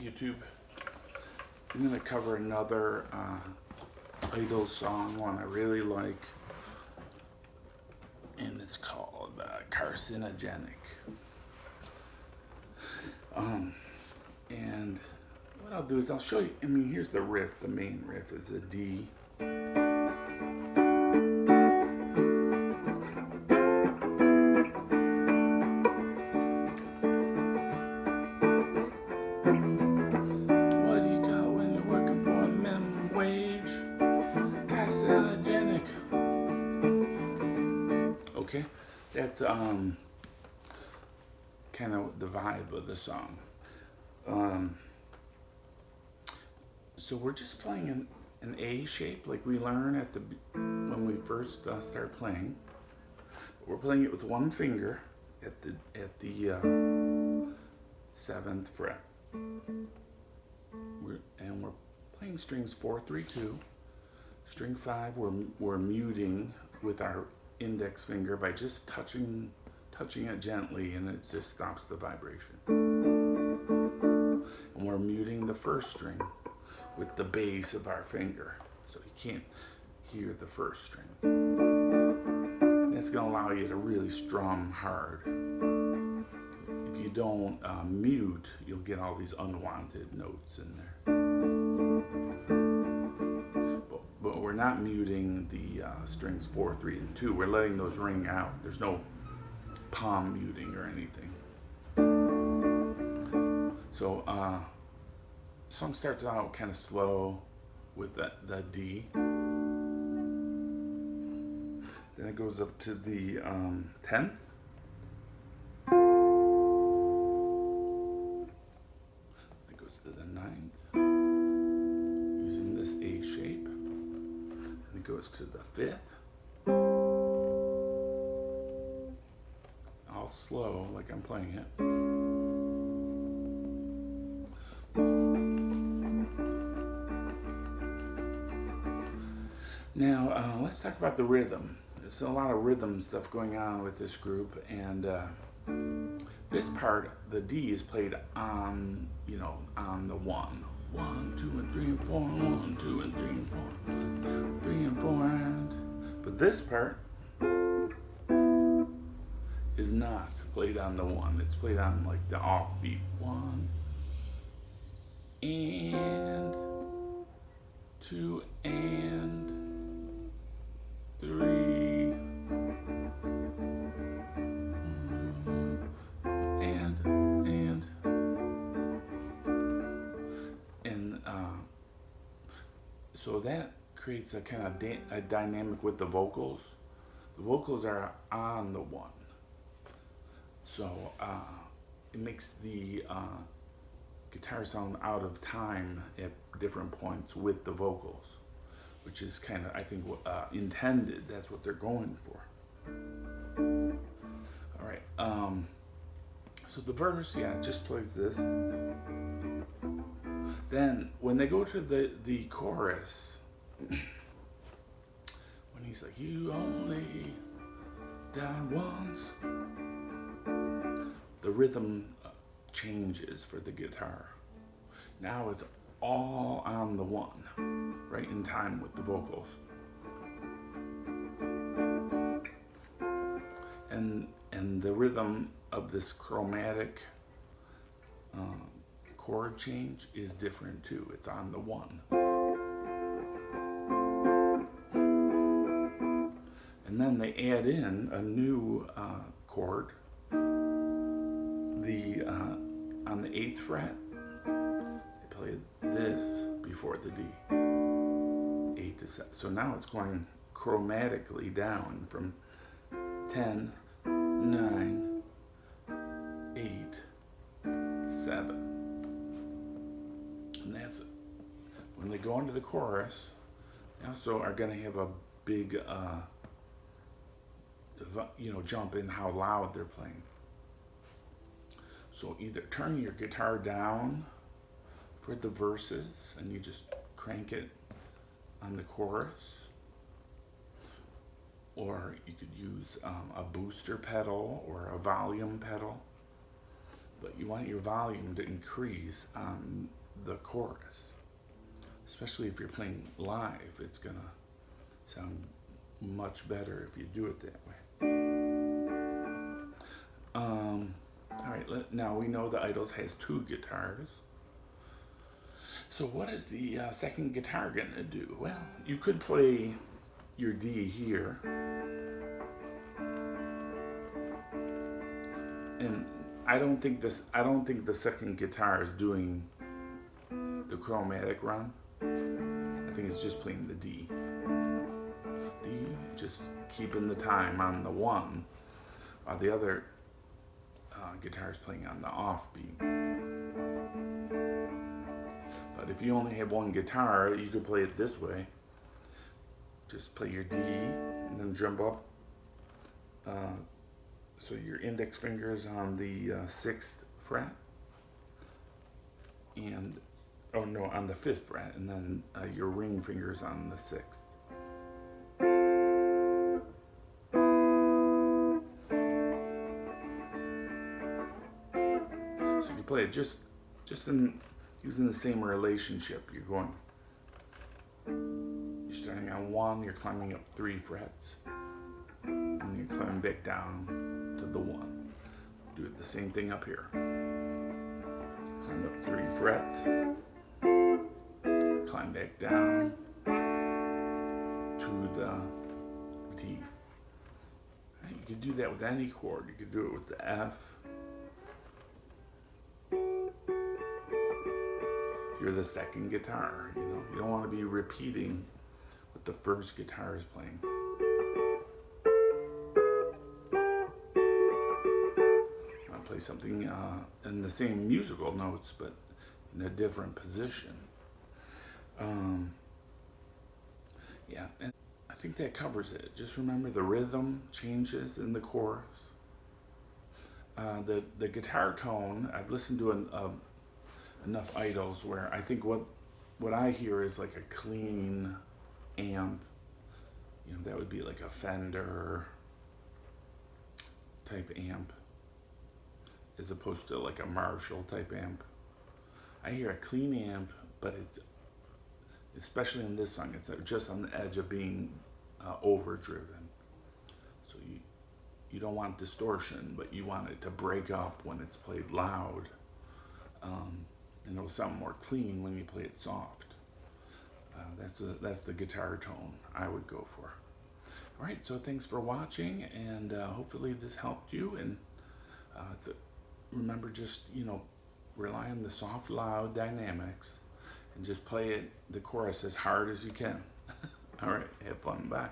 YouTube. I'm going to cover another Idol song, one I really like, and it's called Carcinogenic. And what I'll do is I'll show you, here's the riff. The main riff is a D. What do you got when you're working for a minimum wage? Carcinogenic. Okay, that's kind of the vibe of the song. So we're just playing an A shape like we learn when we first start playing. We're playing it with one finger at the 7th fret. We're playing strings 4, 3, 2. String 5 we're muting with our index finger by just touching it gently, and it just stops the vibration. And we're muting the first string with the base of our finger, so you can't hear the first string. That's going to allow you to really strum hard. If you don't mute, you'll get all these unwanted notes in there. But we're not muting the strings 4, 3, and 2. We're letting those ring out. There's no palm muting or anything. So song starts out kind of slow with the D. Then it goes up to the 10th. It goes to the 9th using this A shape. And it goes to the 5th. All slow like I'm playing it. Now, let's talk about the rhythm. There's a lot of rhythm stuff going on with this group, and this part, the D, is played on, on the 1. 1, 2, and 3, and 4, 1, 2, and 3, and 4, 3 and 4, and... But this part is not played on the 1. It's played on, like, the offbeat. 1, and 2, and 3, and so that creates a kind of a dynamic with the vocals. The vocals are on the 1, so it makes the guitar sound out of time at different points with the vocals, which is kind of, I think, intended. That's what they're going for. All right. So the verse, it just plays this. Then when they go to the chorus, when he's like, "You only die once," the rhythm changes for the guitar. Now it's all on the 1, right in time with the vocals. And the rhythm of this chromatic chord change is different too. It's on the 1. And then they add in a new chord, on the 8th fret. They play this before the D, 8 to 7. So now it's going chromatically down from 10, 9, 8, 7. And that's it. When they go into the chorus, they also are going to have a big, jump in how loud they're playing. So either turn your guitar down for the verses and you just crank it on the chorus, or you could use a booster pedal or a volume pedal. but you want your volume to increase on the chorus. Especially if you're playing live, it's gonna sound much better if you do it that way. All right, now we know the Idols has 2 guitars. So what is the second guitar gonna do? Well, you could play your D here, and I don't think the second guitar is doing the chromatic run. I think it's just playing the D. D, just keeping the time on the 1, while the other guitar is playing on the offbeat. But if you only have 1 guitar, you could play it this way. Just play your D and then jump up. So your index finger is on the 6th fret, and on the 5th fret, and then your ring finger's on the 6th. So you play it just in using the same relationship. You're starting on 1, you're climbing up 3 frets, and you're climbing back down to the 1. Do it the same thing up here. Climb up 3 frets, climb back down to the D. You could do that with any chord. You could do it with the F. If you're the second guitar, you don't want to be repeating what the first guitar is playing. You want to play something in the same musical notes, but in a different position. Yeah, and I think that covers it. Just remember the rhythm changes in the chorus. The guitar tone, I've listened to enough Idols where I think what I hear is like a clean amp. That would be like a Fender type amp, as opposed to like a Marshall type amp. I hear a clean amp, but it's, especially in this song, it's just on the edge of being overdriven. So you don't want distortion, but you want it to break up when it's played loud. And it'll sound more clean when you play it soft. That's the guitar tone I would go for. All right, so thanks for watching, and hopefully this helped you. And remember, just rely on the soft, loud dynamics, and just play the chorus as hard as you can. All right, have fun. Bye.